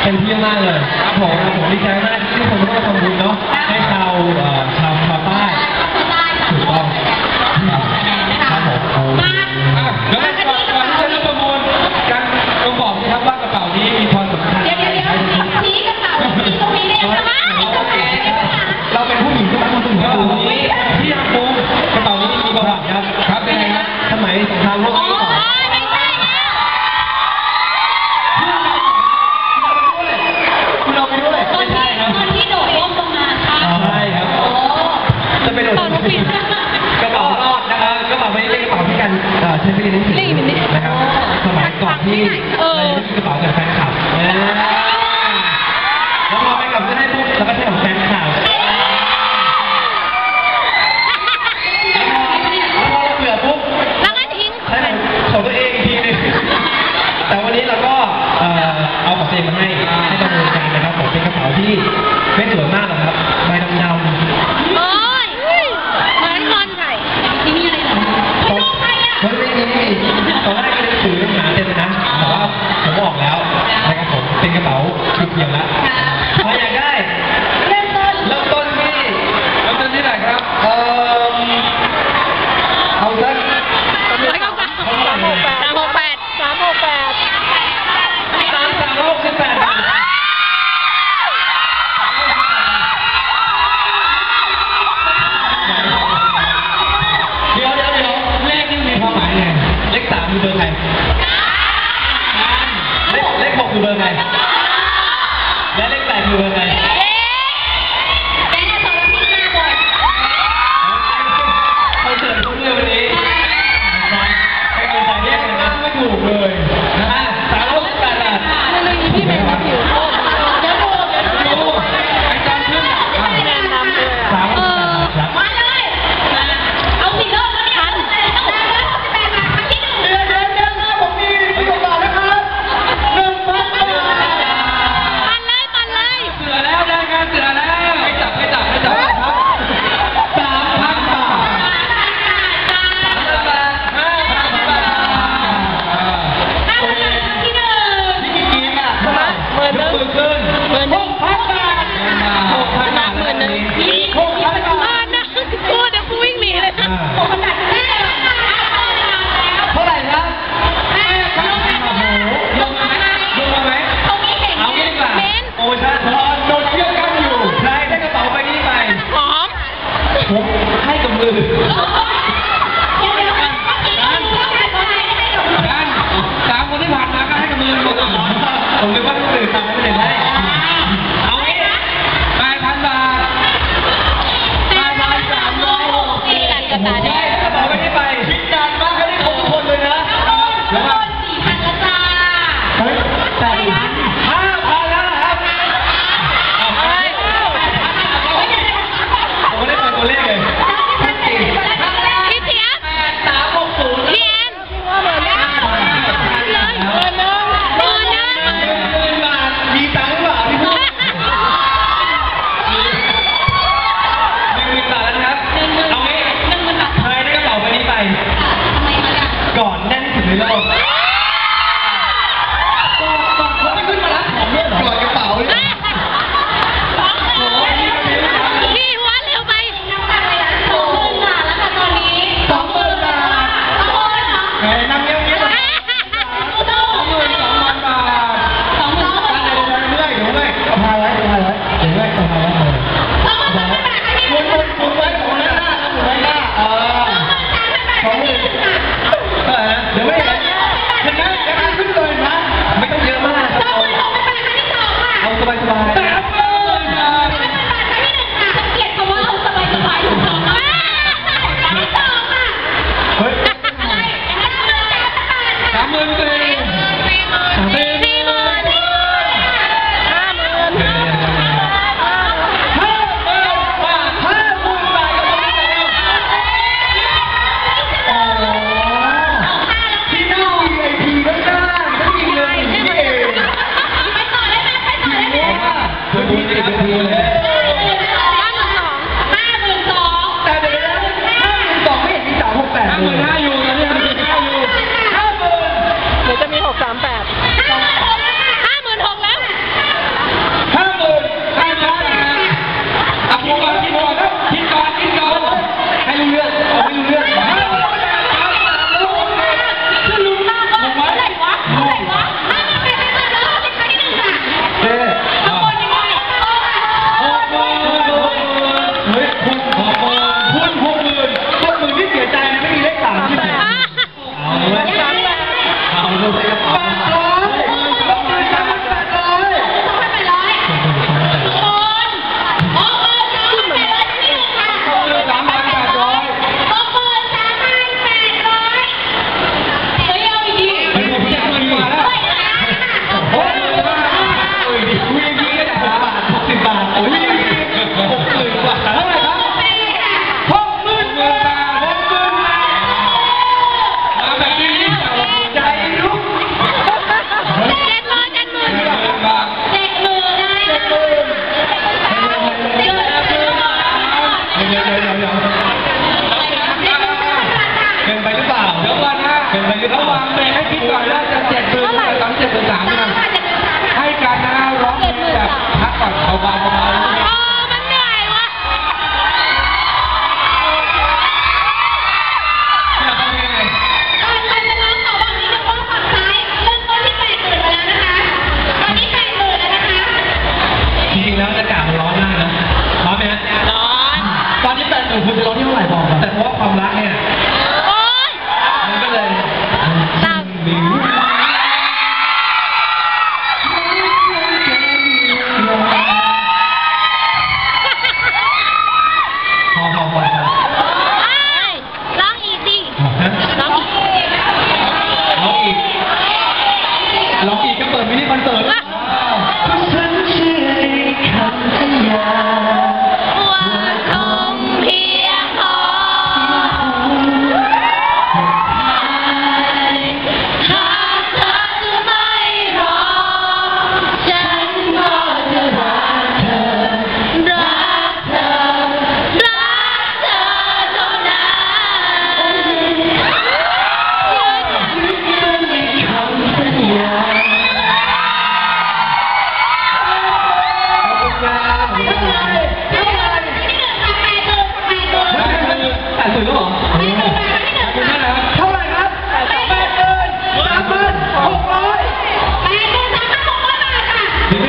เต็มที่มากเลยครับผมดีใจมากที่ทุกคนร่วมทำบุญเนาะให้ชาวใต้ถูกต้องครับผมแล้วก่อนที่จะเริ่มประมูลกันต้องบอกนะครับว่ากระเป๋านี้มีความสำคัญชี้กระเป๋าชี้ตรงนี้เลยนะเราเป็นผู้หญิงที่รักคนอื่นกระเป๋านี้ที่รักปูกระเป๋านี้มีประวัติครับเป็นไงครับสมัยสงครามโลกครั้งที่ 2คุณเอาไปด้วยไม่ใช่ครับคนที่โดดร่มลงมาค่ะใช่ครับจะเป็นกระเป๋ารอดนะครับกระเป๋าไม่ได้เป็นกระเป๋าที่การใช้ไปเรียนหนังสือนะครับสมัยก่อนที่เรายังไม่มีกระเป๋ากับแฟนคลับแล้วพอแฟนคลับจะได้ปุ๊บแล้วก็ใช้ของแฟนคลับแล้วพอเราเบื่อปุ๊บแล้วก็ทิ้งใช้ของตัวเองอีกทีนึงแต่วันนี้เราก็เอาของตัวเองมาให้ประมูลกันนะครับผมเป็นกระเป๋าที่ไม่สวยมากหรอกครับใบดำโอ้ยเหมือนคนไข่ที่มีอะไรเหรอไม่ใครอ่ะไม่มีตอนแรกก็เลยถือหาเต็มเลยนะแต่ว่าผมบอกแล้วนะครับผมเป็นกระเป๋าเพียวแล้วใครอยากได้เริ่มต้นที่ไหนครับเอาสัก368 บาทเดี๋ยวเลขนี่มีความหมายไงเลข3คือเบอร์ใครเลข6คือเบอร์ใครและเลข8คือเบอร์ใครเขาเสิร์ฟทุกเรื่องวันนี้ให้กำลังใจเรียกเลยนะไม่ถูกเลยนะฮะ368 บาทพี่เป็นผิวเดี๋ยวดูอาจารย์ขึ้นแนะนำเลยมาเลยเอาสีโลกแล้วเนี่ย368 บาทครั้งที่ 1เดือนผมมีประโยชน์ต่อนะครับ 1,000 บาทปั่นเลยเสือแล้ว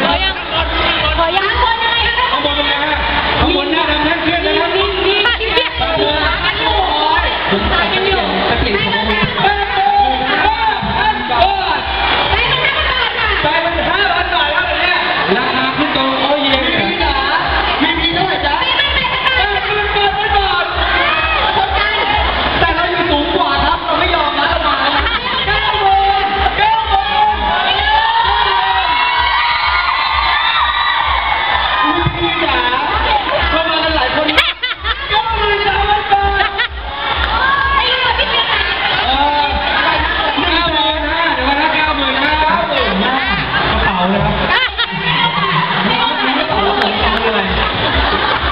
ขอยังข้างบนอะไรคะ ข้างบนเป็นไงฮะข้างบนหน้าดำนั่นเครียดนะครับ มีกันอยู่ผมตายกันอยู่ตะเกียบของผมไปมัน5,000 บาทแล้วเนี่ยราคาขึ้นตรงโอ้ยเท่าไหร่จ๊ะ10,000 บาทแต่เราอยู่สูงกว่าครับเราไม่ยอมนะมา9,000จ๋าเข้ามากันหลายคน93,000 บาทเลยครับ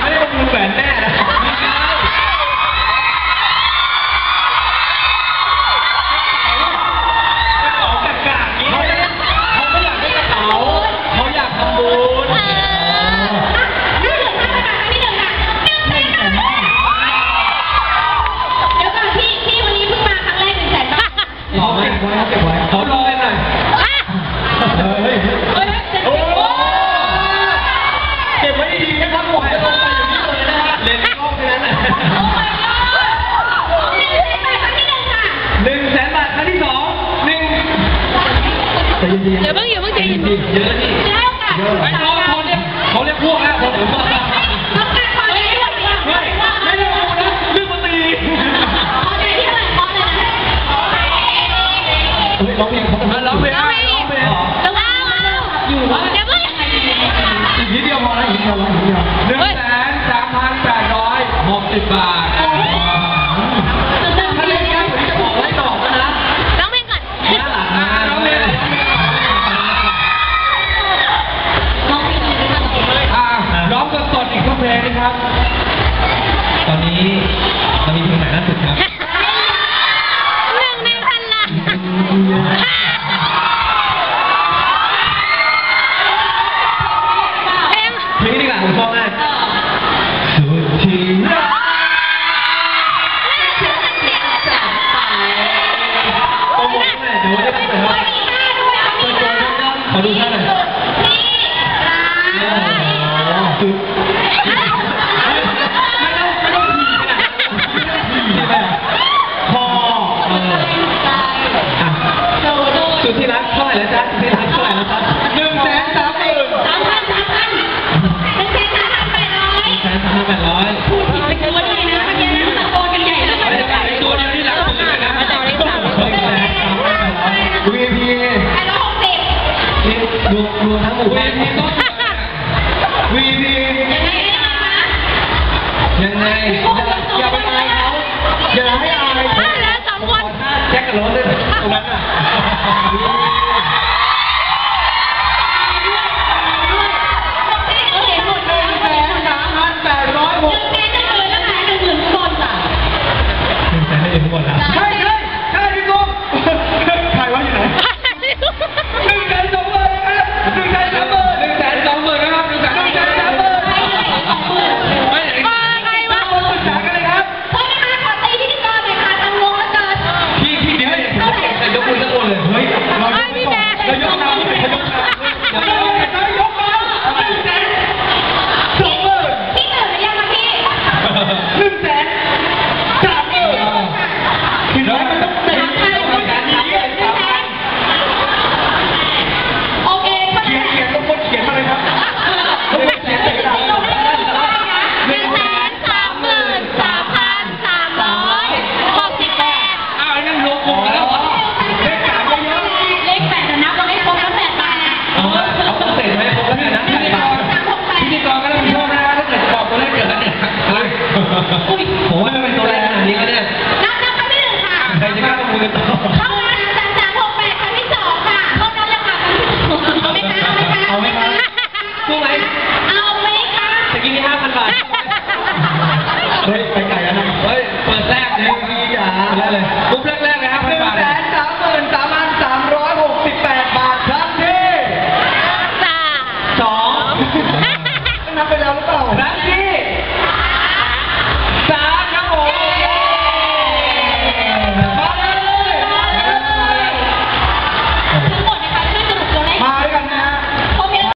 ไม่ได้ประมูลแหวนแน่นะกระเป๋ากากๆนี้เขาไม่อยากได้กระเป๋าเขาอยากทำบุญเดี๋ยวก่อนที่วันนี้เพิ่งมาครั้งแรก100,000 บาทขอเก็บไว้ขอรอยหน่อยเก็บไว้ดีๆนะครับผมจะลงไปอย่างนี้เลยนะฮะเล่นกล้องไปนั้น100,000 บาทครั้งที่2อย่าเพิ่งใจเย็นเยอะนี่ไม่รอเขาเรียกพวกแล้วผมว่าไม่ได้พูดนะเรื่องมาตีร้องเพลงอยู่วะอีกนิดเดียวพอแล้วอีกนิดเดียว1,3,860 บาทถ้าเล่นง่ายกว่านี้จะบอกไว้ต่อนะร้องเพลงก่อนหน้าหลังนะร้องเพลงร้องสดๆอีกสักเพลงนะครับตอนนี้เรามีเพลงไหนล่าสุดครับ1 ใน 1,000 ล้านเพลงนี้ดีกว่าผมชอบมากสุดที่รักโอ้โหแม่เดี๋ยวได้ไปครับขอดูท่าหน่อยสุดไม่ต้องผีขนาดคอสุดที่รักเท่าไหร่แล้วจ๊ะสุดที่รักเท่าไหร่แล้วจ๊ะ1,30,000 พูดผิดไปตัวนี้นะเมื่อกี้ตะโกนกันใหญ่เลยตัวเดียวนี่หลักหมื่นนะVIP รวมทั้งหมู่บ้าน VIP ยังไงอย่าไปอายเขาอย่าให้อายแจ็คกับรถด้วยตรงนั้นน่ะใช่พี่กุ้งใครว่าอยู่ไหน120,000ครับ120,000นะครับไม่ไหนปรึกษากันเลยครับพี่เดี๋ยวจะยกมือสักคนเลยเฮ้ยเรายกเราไม่ยกเรายกเราผมว่า